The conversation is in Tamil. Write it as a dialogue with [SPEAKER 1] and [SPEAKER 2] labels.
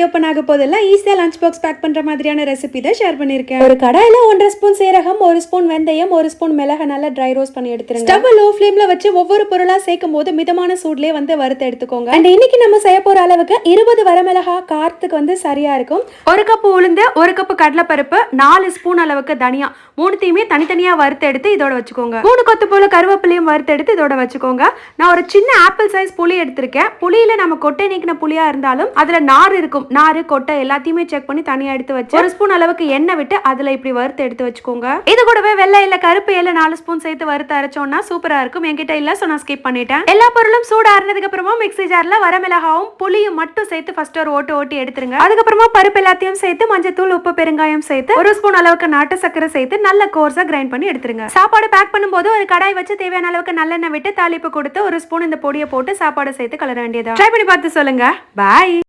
[SPEAKER 1] ஓப்பன் ஆக போதெல்லாம் ஈஸியா லஞ்ச் பாக்ஸ் பேக் பண்ற மாதிரியான ரெசிபி தான் ஷேர் பண்ணிருக்கேன். ஒரு கடாயில 1.5 ஸ்பூன் சீரகம், 1 ஸ்பூன் வெந்தயம், 1 ஸ்பூன் மிளகு நல்லா ட்ரை ரோஸ்ட் பண்ணி எடுத்துருங்க. ஸ்டவ் லோ ஃப்ளேம்ல வச்சு ஒவ்வொரு பொருளா சேர்க்கும் போது மிதமான சூட்லயே வறுத்து எடுத்துக்கோங்க. அண்ட் இன்னைக்கு நம்ம செய்ய போற அளவுக்கு 20 வரமிளகா காரத்துக்கு சரியா இருக்கும். 1 கப் உளுந்து, 1 கப் கடலைப்பருப்பு, 4 ஸ்பூன் அளவுக்கு தனியா, மூணுத்தையுமே தனித்தனியா வறுத்து எடுத்து இதோட வச்சுக்கோங்க. 3 கொத்து போல கருவேப்பிலையும் வறுத்து எடுத்து இதோட வச்சுக்கோங்க. நான் ஒரு சின்ன ஆப்பிள் சைஸ் புளி எடுத்திருக்கேன். புளியில நம்ம கொட்டை நீக்கின புளியா இருந்தாலும் அதுல நார் இருக்கும், நாறு கொட்டை எல்லாத்தையுமே செக் பண்ணி தனியா எடுத்து வச்சு 1 ஸ்பூன் அளவுக்கு எண்ணெய் விட்டு அதுல இப்படி வறுத்து எடுத்து வச்சுக்கோங்க. இது கூடவே வெள்ளை இல்ல கருப்பு இல்ல 4 ஸ்பூன் சேர்த்து வறுத்து அரைச்சோம்னா சூப்பரா இருக்கும். என்கிட்ட இல்ல, சோ நான் ஸ்கிப் பண்ணிட்டேன். எல்லா பொருளும் சூடு ஆறுனதுக்கு அப்புறமா மிக்ஸி ஜார்ல வரமிளகாவும் புளியும் மட்டும் சேர்த்து ஃபர்ஸ்ட் ஒரு ஓட்டி எடுத்துருங்க. அதுக்கப்புறமா பருப்பு எல்லாத்தையும் சேர்த்து மஞ்சத்தூள், உப்பு, பெருங்காயம் சேர்த்து 1 ஸ்பூன் அளவுக்கு நாட்டு சக்கரை சேர்த்து நல்ல கோர்ஸா கிரைண்ட் பண்ணி எடுத்துருங்க. சாப்பாடு பேக் பண்ணும்போது ஒரு கடாய் வச்சு தேவையான அளவுக்கு நல்லெண்ணெய் விட்டு தாளிப்பு கொடுத்து 1 ஸ்பூன் இந்த பொடியை போட்டு சாப்பாடு சேர்த்து கலர வேண்டியதா. ட்ரை பண்ணி பார்த்து சொல்லுங்க. பாய்.